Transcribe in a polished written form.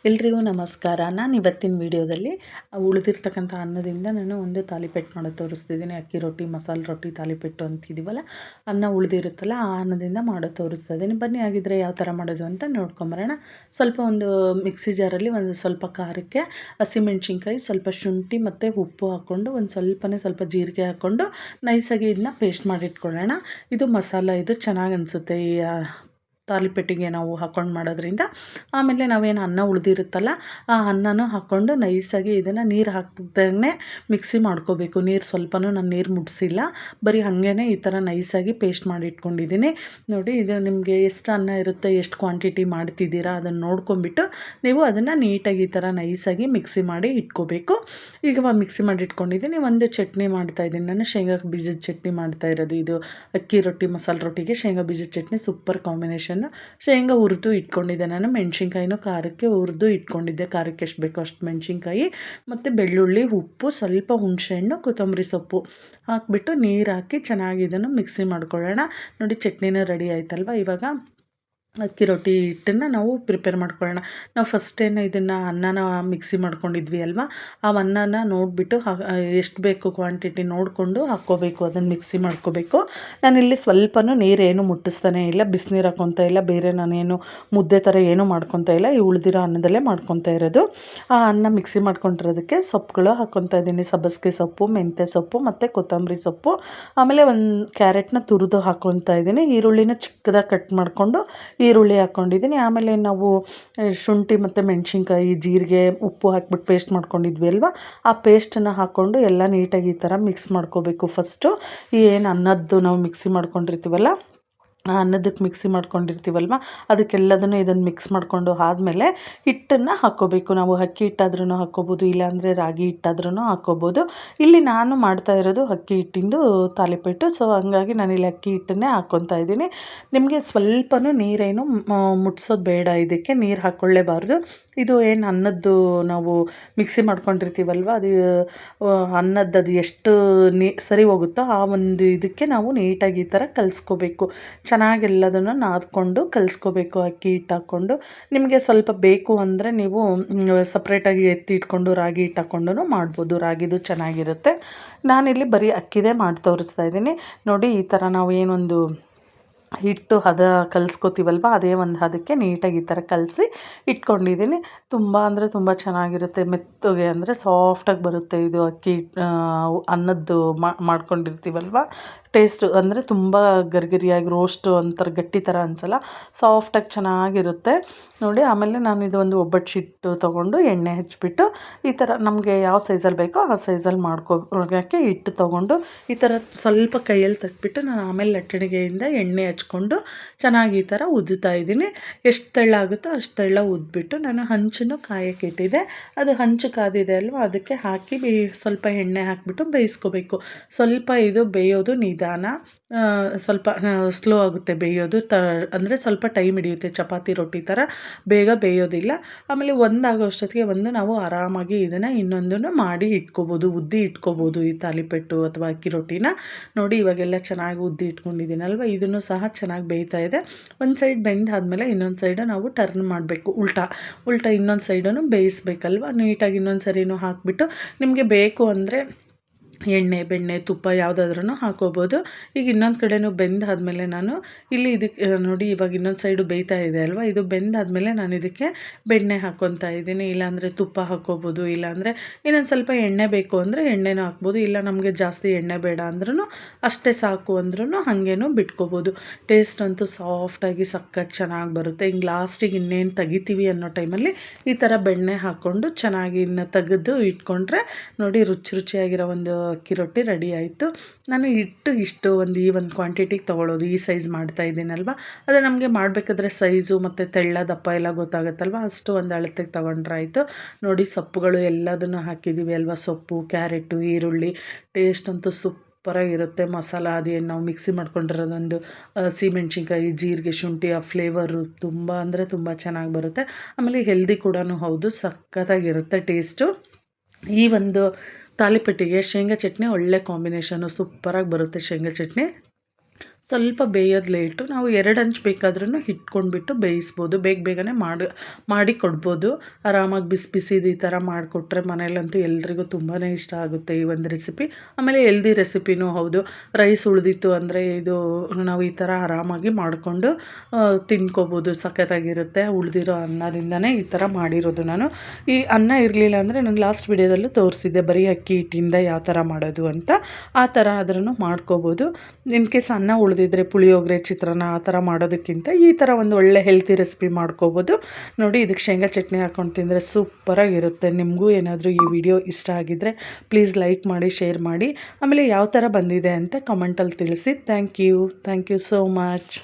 ಎಲ್ರಿಗೂ ನಮಸ್ಕಾರ. ನಾನು ಇವತ್ತಿನ ವಿಡಿಯೋದಲ್ಲಿ ಉಳಿದಿರ್ತಕ್ಕಂಥ ಅನ್ನದಿಂದ ನಾನು ಒಂದು ತಾಲಿಪೆಟ್ಟು ಮಾಡೋದು ತೋರಿಸ್ತಿದ್ದೀನಿ. ಅಕ್ಕಿ ರೊಟ್ಟಿ, ಮಸಾಲೆ ರೊಟ್ಟಿ, ತಾಲಿಪೆಟ್ಟು ಅಂತಿದ್ದೀವಲ್ಲ, ಅನ್ನ ಉಳಿದಿರುತ್ತಲ್ಲ ಆ ಅನ್ನದಿಂದ ಮಾಡೋದು ತೋರಿಸ್ತಾ ಇದ್ದೀನಿ. ಬನ್ನಿ ಹಾಗಿದ್ರೆ ಯಾವ ಥರ ಮಾಡೋದು ಅಂತ ನೋಡ್ಕೊಂಬರೋಣ. ಸ್ವಲ್ಪ ಒಂದು ಮಿಕ್ಸಿ ಜಾರಲ್ಲಿ ಒಂದು ಸ್ವಲ್ಪ ಖಾರಕ್ಕೆ ಹಸಿಮೆಣ್ಸಿನ್ಕಾಯಿ, ಸ್ವಲ್ಪ ಶುಂಠಿ ಮತ್ತು ಉಪ್ಪು ಹಾಕ್ಕೊಂಡು ಸ್ವಲ್ಪ ಜೀರಿಗೆ ಹಾಕ್ಕೊಂಡು ನೈಸಾಗಿ ಇದನ್ನ ಪೇಸ್ಟ್ ಮಾಡಿಟ್ಕೊಳ್ಳೋಣ. ಇದು ಮಸಾಲ, ಇದು ಚೆನ್ನಾಗಿ ಅನಿಸುತ್ತೆ ಈ ತಾಲಿಪೆಟ್ಟಿಗೆ ನಾವು ಹಾಕ್ಕೊಂಡು ಮಾಡೋದ್ರಿಂದ. ಆಮೇಲೆ ನಾವೇನು ಅನ್ನ ಉಳಿದಿರುತ್ತಲ್ಲ ಆ ಅನ್ನನೂ ಹಾಕ್ಕೊಂಡು ನೈಸಾಗಿ ಇದನ್ನು ನೀರು ಹಾಕ್ದಂಗೆ ಮಿಕ್ಸಿ ಮಾಡ್ಕೋಬೇಕು. ನೀರು ಸ್ವಲ್ಪನೂ ನಾನು ನೀರು ಮುಟ್ಟಿಸಿಲ್ಲ, ಬರೀ ಹಾಗೇ ಈ ಥರ ನೈಸಾಗಿ ಪೇಸ್ಟ್ ಮಾಡಿ ಇಟ್ಕೊಂಡಿದ್ದೀನಿ. ನೋಡಿ, ಇದು ನಿಮಗೆ ಎಷ್ಟು ಅನ್ನ ಇರುತ್ತೆ, ಎಷ್ಟು ಕ್ವಾಂಟಿಟಿ ಮಾಡ್ತಿದ್ದೀರಾ ಅದನ್ನು ನೋಡ್ಕೊಂಬಿಟ್ಟು ನೀವು ಅದನ್ನು ನೀಟಾಗಿ ಈ ಥರ ನೈಸಾಗಿ ಮಿಕ್ಸಿ ಮಾಡಿ ಇಟ್ಕೋಬೇಕು. ಈಗ ಮಿಕ್ಸಿ ಮಾಡಿ ಇಟ್ಕೊಂಡಿದ್ದೀನಿ. ಒಂದು ಚಟ್ನಿ ಮಾಡ್ತಾಯಿದ್ದೀನಿ ನಾನು, ಶೇಂಗಾ ಬೀಜದ ಚಟ್ನಿ ಮಾಡ್ತಾ ಇರೋದು. ಇದು ಅಕ್ಕಿ ರೊಟ್ಟಿ, ಮಸಾಲೆ ರೊಟ್ಟಿಗೆ ಶೇಂಗಾ ಬೀಜದ ಚಟ್ನಿ ಸೂಪರ್ ಕಾಂಬಿನೇಷನ್. ಶೇಂಗಾ ಹುರಿದು ಇಟ್ಕೊಂಡಿದ್ದೆ ನಾನು, ಮೆಣಸಿನ್ಕಾಯಿನೂ ಖಾರಕ್ಕೆ ಹುರಿದು ಇಟ್ಕೊಂಡಿದ್ದೆ, ಖಾರಕ್ಕೆ ಎಷ್ಟು ಬೇಕೋ ಅಷ್ಟು ಮೆಣಸಿನ್ಕಾಯಿ ಮತ್ತು ಬೆಳ್ಳುಳ್ಳಿ, ಉಪ್ಪು, ಸ್ವಲ್ಪ ಹುಣಸೆಹಣ್ಣು, ಕೊತ್ತಂಬರಿ ಸೊಪ್ಪು ಹಾಕ್ಬಿಟ್ಟು ನೀರು ಹಾಕಿ ಚೆನ್ನಾಗಿ ಇದನ್ನು ಮಿಕ್ಸಿ ಮಾಡ್ಕೊಳ್ಳೋಣ. ನೋಡಿ, ಚಟ್ನಿನೂ ರೆಡಿ ಆಯ್ತಲ್ವ. ಇವಾಗ ಅಕ್ಕಿ ರೊಟ್ಟಿ ಹಿಟ್ಟನ್ನು ನಾವು ಪ್ರಿಪೇರ್ ಮಾಡ್ಕೊಳ್ಳೋಣ. ನಾವು ಫಸ್ಟೇನು ಇದನ್ನು ಅನ್ನನ ಮಿಕ್ಸಿ ಮಾಡ್ಕೊಂಡಿದ್ವಿ ಅಲ್ವಾ, ಆ ಅನ್ನನ ನೋಡಿಬಿಟ್ಟು ಎಷ್ಟು ಬೇಕು ಕ್ವಾಂಟಿಟಿ ನೋಡಿಕೊಂಡು ಹಾಕ್ಕೋಬೇಕು, ಅದನ್ನು ಮಿಕ್ಸಿ ಮಾಡ್ಕೋಬೇಕು. ನಾನಿಲ್ಲಿ ಸ್ವಲ್ಪನೂ ನೀರೇನು ಮುಟ್ಟಿಸ್ತಾನೆ ಇಲ್ಲ, ಬಿಸಿನೀರು ಹಾಕ್ಕೊತಾ ಇಲ್ಲ, ಬೇರೆ ನಾನೇನು ಮುದ್ದೆ ಥರ ಏನೂ ಮಾಡ್ಕೊತಾ ಇಲ್ಲ. ಈ ಉಳಿದಿರೋ ಅನ್ನದಲ್ಲೇ ಮಾಡ್ಕೊತಾ ಇರೋದು. ಆ ಅನ್ನ ಮಿಕ್ಸಿ ಮಾಡ್ಕೊಂಡಿರೋದಕ್ಕೆ ಸೊಪ್ಪುಗಳು ಹಾಕ್ಕೊತಾ ಇದ್ದೀನಿ. ಸಬ್ಬಸಿಗೆ ಸೊಪ್ಪು, ಮೆಂತ್ಯ ಸೊಪ್ಪು ಮತ್ತು ಕೊತ್ತಂಬರಿ ಸೊಪ್ಪು. ಆಮೇಲೆ ಒಂದು ಕ್ಯಾರೆಟ್ನ ತುರಿದು ಹಾಕ್ಕೊತಾ ಇದ್ದೀನಿ. ಈರುಳ್ಳಿನ ಚಿಕ್ಕದಾಗಿ ಕಟ್ ಮಾಡಿಕೊಂಡು ಈರುಳ್ಳಿ ಹಾಕ್ಕೊಂಡಿದ್ದೀನಿ. ಆಮೇಲೆ ನಾವು ಶುಂಠಿ ಮತ್ತು ಮೆಣಸಿನ್ಕಾಯಿ, ಜೀರಿಗೆ, ಉಪ್ಪು ಹಾಕ್ಬಿಟ್ಟು ಪೇಸ್ಟ್ ಮಾಡ್ಕೊಂಡಿದ್ವಿ ಅಲ್ವಾ, ಆ ಪೇಸ್ಟನ್ನು ಹಾಕ್ಕೊಂಡು ಎಲ್ಲ ನೀಟಾಗಿ ಈ ಥರ ಮಿಕ್ಸ್ ಮಾಡ್ಕೋಬೇಕು. ಫಸ್ಟು ಏನು ಅನ್ನದ್ದು ನಾವು ಮಿಕ್ಸಿ ಮಾಡ್ಕೊಂಡಿರ್ತೀವಲ್ಲ, ಅನ್ನದಕ್ಕೆ ಮಿಕ್ಸಿ ಮಾಡ್ಕೊಂಡಿರ್ತೀವಲ್ವ ಅದಕ್ಕೆಲ್ಲದನ್ನು ಇದನ್ನು ಮಿಕ್ಸ್ ಮಾಡಿಕೊಂಡು ಆದಮೇಲೆ ಹಿಟ್ಟನ್ನು ಹಾಕ್ಕೋಬೇಕು. ನಾವು ಅಕ್ಕಿ ಹಿಟ್ಟಾದ್ರೂ ಹಾಕ್ಕೋಬೋದು, ಇಲ್ಲಾಂದರೆ ರಾಗಿ ಹಿಟ್ಟಾದ್ರೂ ಹಾಕ್ಕೋಬೋದು. ಇಲ್ಲಿ ನಾನು ಮಾಡ್ತಾ ಇರೋದು ಅಕ್ಕಿ ಹಿಟ್ಟಿಂದು ತಾಲಿಪೆಟ್ಟು, ಸೊ ಹಂಗಾಗಿ ನಾನಿಲ್ಲಿ ಅಕ್ಕಿ ಹಿಟ್ಟನ್ನೇ ಹಾಕ್ಕೊತಾ ಇದ್ದೀನಿ. ನಿಮಗೆ ಸ್ವಲ್ಪನೂ ನೀರೇನು ಮುಟ್ಸೋದು ಬೇಡ, ಇದಕ್ಕೆ ನೀರು ಹಾಕ್ಕೊಳ್ಳೇಬಾರ್ದು. ಇದು ಏನು ಅನ್ನದ್ದು ನಾವು ಮಿಕ್ಸಿ ಮಾಡ್ಕೊಂಡಿರ್ತೀವಲ್ವ, ಅದು ಅನ್ನದ್ದು ಎಷ್ಟು ಸರಿ ಹೋಗುತ್ತೋ ಆ ಒಂದು ಇದಕ್ಕೆ ನಾವು ನೀಟಾಗಿ ಈ ಥರ ಕಲಿಸ್ಕೋಬೇಕು. ಚೆನ್ನಾಗೆಲ್ಲದನ್ನು ನಾದ್ಕೊಂಡು ಕಲಿಸ್ಕೋಬೇಕು ಅಕ್ಕಿ ಹಿಟ್ಟು ಹಾಕ್ಕೊಂಡು. ನಿಮಗೆ ಸ್ವಲ್ಪ ಬೇಕು ಅಂದರೆ ನೀವು ಸಪ್ರೇಟಾಗಿ ಎತ್ತಿ ಇಟ್ಕೊಂಡು ರಾಗಿ ಹಿಟ್ಟು ಹಾಕ್ಕೊಂಡು ಮಾಡ್ಬೋದು, ರಾಗಿದು ಚೆನ್ನಾಗಿರುತ್ತೆ. ನಾನಿಲ್ಲಿ ಬರೀ ಅಕ್ಕಿದೇ ಮಾಡಿ ತೋರಿಸ್ತಾ ಇದ್ದೀನಿ. ನೋಡಿ, ಈ ಥರ ನಾವು ಏನೊಂದು ಹಿಟ್ಟು ಹದ ಕಲಿಸ್ಕೋತೀವಲ್ವ ಅದೇ ಒಂದು ಹದಕ್ಕೆ ನೀಟಾಗಿ ಈ ಥರ ಕಲಸಿ ಇಟ್ಕೊಂಡಿದ್ದೀನಿ. ತುಂಬ ಅಂದರೆ ತುಂಬ ಚೆನ್ನಾಗಿರುತ್ತೆ, ಮೆತ್ತಗೆ ಅಂದರೆ ಸಾಫ್ಟಾಗಿ ಬರುತ್ತೆ ಇದು ಅಕ್ಕಿ ಅನ್ನದ್ದು ಮಾಡ್ಕೊಂಡಿರ್ತೀವಲ್ವ. ಟೇಸ್ಟು ಅಂದರೆ ತುಂಬ ಗರಿಗರಿಯಾಗಿ ರೋಸ್ಟು ಒಂಥರ ಗಟ್ಟಿ ಥರ ಅನಿಸಲ್ಲ, ಸಾಫ್ಟಾಗಿ ಚೆನ್ನಾಗಿರುತ್ತೆ. ನೋಡಿ, ಆಮೇಲೆ ನಾನು ಇದು ಒಂದು ಒಬ್ಬಟ್ಟು ಶಿಟ್ಟು ತೊಗೊಂಡು ಎಣ್ಣೆ ಹಚ್ಬಿಟ್ಟು ಈ ಥರ ನಮಗೆ ಯಾವ ಸೈಜಲ್ಲಿ ಬೇಕೋ ಆ ಸೈಜಲ್ಲಿ ಮಾಡ್ಕೋಕ್ಕೆ ಹಿಟ್ಟು ತೊಗೊಂಡು ಈ ಥರ ಸ್ವಲ್ಪ ಕೈಯಲ್ಲಿ ತಟ್ಬಿಟ್ಟು ನಾನು ಆಮೇಲೆ ಲಟ್ಟಣಿಗೆಯಿಂದ ಎಣ್ಣೆ ಹಚ್ಕೊಂಡು ಚೆನ್ನಾಗಿ ಈ ಥರ ಉದ್ದುತ್ತಾ ಇದ್ದೀನಿ. ಎಷ್ಟು ತೆಳ್ಳಾಗುತ್ತೋ ಅಷ್ಟು ತೆಳ್ಳ ಉದ್ಬಿಟ್ಟು ನಾನು ಹಂಚನ್ನು ಕಾಯಕ್ಕೆ ಇಟ್ಟಿದ್ದೆ. ಅದು ಹಂಚು ಕಾದಿದೆ ಅಲ್ವ, ಅದಕ್ಕೆ ಹಾಕಿ ಸ್ವಲ್ಪ ಎಣ್ಣೆ ಹಾಕಿಬಿಟ್ಟು ಬೇಯಿಸ್ಕೋಬೇಕು. ಸ್ವಲ್ಪ ಇದು ಬೇಯೋದು ನಿಧಾನ, ಸ್ವಲ್ಪ ಸ್ಲೋ ಆಗುತ್ತೆ ಬೇಯೋದು. ಅಂದರೆ ಸ್ವಲ್ಪ ಟೈಮ್ ಹಿಡಿಯುತ್ತೆ, ಚಪಾತಿ ರೊಟ್ಟಿ ಥರ ಬೇಗ ಬೇಯೋದಿಲ್ಲ. ಆಮೇಲೆ ಒಂದಾಗೋ ಅಷ್ಟೊತ್ತಿಗೆ ನಾವು ಆರಾಮಾಗಿ ಇದನ್ನು ಇನ್ನೊಂದನ್ನು ಮಾಡಿ ಇಟ್ಕೋಬೋದು, ಉದ್ದಿ ಇಟ್ಕೋಬೋದು ಈ ತಾಲಿಪೆಟ್ಟು ಅಥವಾ ಅಕ್ಕಿ ರೊಟ್ಟಿನ. ನೋಡಿ, ಇವಾಗೆಲ್ಲ ಚೆನ್ನಾಗಿ ಉದ್ದಿ ಇಟ್ಕೊಂಡಿದ್ದೀನಲ್ವ, ಇದನ್ನು ಸಹ ಚೆನ್ನಾಗಿ ಬೇಯ್ತಾ ಇದೆ. ಒಂದು ಸೈಡ್ ಬೆಂದಾದಮೇಲೆ ಇನ್ನೊಂದು ಸೈಡು ನಾವು ಟರ್ನ್ ಮಾಡಬೇಕು, ಉಲ್ಟಾ ಇನ್ನೊಂದು ಸೈಡನ್ನು ಬೇಯಿಸ್ಬೇಕಲ್ವ. ನೀಟಾಗಿ ಇನ್ನೊಂದು ಸರಿನೂ ಹಾಕಿಬಿಟ್ಟು ನಿಮಗೆ ಬೇಕು ಅಂದರೆ ಎಣ್ಣೆ, ಬೆಣ್ಣೆ, ತುಪ್ಪ ಯಾವುದಾದ್ರೂ ಹಾಕೋಬೋದು. ಈಗ ಇನ್ನೊಂದು ಕಡೆನೂ ಬೆಂದಾದಮೇಲೆ ನಾನು ಇಲ್ಲಿ ಇದಕ್ಕೆ ನೋಡಿ, ಇವಾಗ ಇನ್ನೊಂದು ಸೈಡು ಬೇಯ್ತಾ ಇದೆ ಅಲ್ವ, ಇದು ಬೆಂದಾದಮೇಲೆ ನಾನು ಇದಕ್ಕೆ ಬೆಣ್ಣೆ ಹಾಕ್ಕೊತಾ ಇದ್ದೀನಿ. ಇಲ್ಲಾಂದರೆ ತುಪ್ಪ ಹಾಕ್ಕೋಬೋದು, ಇಲ್ಲಾಂದರೆ ಇನ್ನೊಂದು ಸ್ವಲ್ಪ ಎಣ್ಣೆ ಬೇಕು ಅಂದರೆ ಎಣ್ಣೆನೂ ಹಾಕ್ಬೋದು. ಇಲ್ಲ ನಮಗೆ ಜಾಸ್ತಿ ಎಣ್ಣೆ ಬೇಡ ಅಂದ್ರೂ ಅಷ್ಟೇ ಸಾಕು ಅಂದ್ರೂ ಹಾಗೇನೂ ಬಿಟ್ಕೋಬೋದು. ಟೇಸ್ಟ್ ಅಂತೂ ಸಾಫ್ಟಾಗಿ ಸಖತ್ ಚೆನ್ನಾಗಿ ಬರುತ್ತೆ. ಹಿಂಗೆ ಲಾಸ್ಟಿಗೆ ಇನ್ನೇನು ತೆಗಿತೀವಿ ಅನ್ನೋ ಟೈಮಲ್ಲಿ ಈ ಥರ ಬೆಣ್ಣೆ ಹಾಕ್ಕೊಂಡು ಚೆನ್ನಾಗಿ ಇನ್ನು ತೆಗೆದು ಇಟ್ಕೊಂಡ್ರೆ ನೋಡಿ, ರುಚಿಯಾಗಿರೋ ಒಂದು ಅಕ್ಕಿ ರೊಟ್ಟಿ ರೆಡಿ ಆಯಿತು. ನಾನು ಇಷ್ಟು ಒಂದು ಈ ಒಂದು ಕ್ವಾಂಟಿಟಿಗೆ ತೊಗೊಳ್ಳೋದು, ಈ ಸೈಜ್ ಮಾಡ್ತಾ ಇದ್ದೀನಲ್ವ, ಅದು ನಮಗೆ ಮಾಡಬೇಕಾದ್ರೆ ಸೈಜು ಮತ್ತು ತೆಳ್ಳ ದಪ್ಪ ಎಲ್ಲ ಗೊತ್ತಾಗುತ್ತಲ್ವ, ಅಷ್ಟು ಒಂದು ಅಳತೆಗೆ ತೊಗೊಂಡ್ರೆ ಆಯಿತು. ನೋಡಿ, ಸೊಪ್ಪುಗಳು ಎಲ್ಲದನ್ನು ಹಾಕಿದ್ದೀವಿ ಅಲ್ವ, ಸೊಪ್ಪು, ಕ್ಯಾರೆಟು, ಈರುಳ್ಳಿ. ಟೇಸ್ಟ್ ಅಂತೂ ಸೂಪರಾಗಿರುತ್ತೆ. ಮಸಾಲ ಅದೇನು ನಾವು ಮಿಕ್ಸಿ ಮಾಡ್ಕೊಂಡಿರೋದೊಂದು ಹಸಿಮೆಣ್ಸಿನ್ಕಾಯಿ, ಜೀರಿಗೆ, ಶುಂಠಿ, ಆ ಫ್ಲೇವರು ತುಂಬ ಅಂದರೆ ತುಂಬ ಚೆನ್ನಾಗಿ ಬರುತ್ತೆ. ಆಮೇಲೆ ಹೆಲ್ದಿ ಕೂಡ ಹೌದು, ಸಖತ್ತಾಗಿರುತ್ತೆ ಟೇಸ್ಟು. ಈ ಒಂದು ತಾಲಿಪೆಟ್ಟಿಗೆ ಶೇಂಗಾ ಚಟ್ನಿ ಒಳ್ಳೆ ಕಾಂಬಿನೇಷನು, ಸೂಪರಾಗಿ ಬರುತ್ತೆ ಶೇಂಗಾ ಚಟ್ನಿ. ಸ್ವಲ್ಪ ಬೇಯೋದು ಲೇಟು. ನಾವು 2 ಹಂಚು ಬೇಕಾದ್ರೂ ಇಟ್ಕೊಂಡ್ಬಿಟ್ಟು ಬೇಯಿಸ್ಬೋದು. ಬೇಗನೆ ಮಾಡಿ ಕೊಡ್ಬೋದು. ಆರಾಮಾಗಿ ಬಿಸಿ ಬಿಸಿದು ಈ ಥರ ಮಾಡಿಕೊಟ್ರೆ ಮನೇಲಂತೂ ಎಲ್ರಿಗೂ ತುಂಬಾ ಇಷ್ಟ ಆಗುತ್ತೆ ಈ ಒಂದು ರೆಸಿಪಿ. ಆಮೇಲೆ ಹೆಲ್ದಿ ರೆಸಿಪಿನೂ ಹೌದು. ರೈಸ್ ಉಳಿದಿತ್ತು ಅಂದರೆ ಇದು ನಾವು ಈ ಥರ ಆರಾಮಾಗಿ ಮಾಡಿಕೊಂಡು ತಿನ್ಕೋಬೋದು. ಸಖತ್ತಾಗಿರುತ್ತೆ. ಉಳಿದಿರೋ ಅನ್ನದಿಂದನೇ ಈ ಥರ ಮಾಡಿರೋದು ನಾನು. ಈ ಅನ್ನ ಇರಲಿಲ್ಲ ಅಂದರೆ ನಾನು ಲಾಸ್ಟ್ ವಿಡಿಯೋದಲ್ಲೂ ತೋರಿಸಿದ್ದೆ ಬರೀ ಅಕ್ಕಿ ಹಿಟ್ಟಿಂದ ಯಾವ ಥರ ಮಾಡೋದು ಅಂತ. ಆ ಥರ ಆದ್ರೂ ಮಾಡ್ಕೋಬೋದು. ಇನ್ ಕೇಸ್ ಅನ್ನ ಉಳಿದಿದ್ರೆ ಪುಳಿಯೋಗರೆ, ಚಿತ್ರಾನ್ನ ಆ ಥರ ಮಾಡೋದಕ್ಕಿಂತ ಈ ಥರ ಒಂದು ಒಳ್ಳೆ ಹೆಲ್ತಿ ರೆಸಿಪಿ ಮಾಡ್ಕೋಬೋದು. ನೋಡಿ, ಇದಕ್ಕೆ ಶೇಂಗಾ ಚಟ್ನಿ ಹಾಕ್ಕೊಂಡು ತಿಂದರೆ ಸೂಪರಾಗಿರುತ್ತೆ. ನಿಮಗೂ ಏನಾದರೂ ಈ ವಿಡಿಯೋ ಇಷ್ಟ ಆಗಿದ್ದರೆ ಪ್ಲೀಸ್ ಲೈಕ್ ಮಾಡಿ, ಶೇರ್ ಮಾಡಿ. ಆಮೇಲೆ ಯಾವ ಥರ ಬಂದಿದೆ ಅಂತ ಕಮೆಂಟಲ್ಲಿ ತಿಳಿಸಿ. Thank you so much.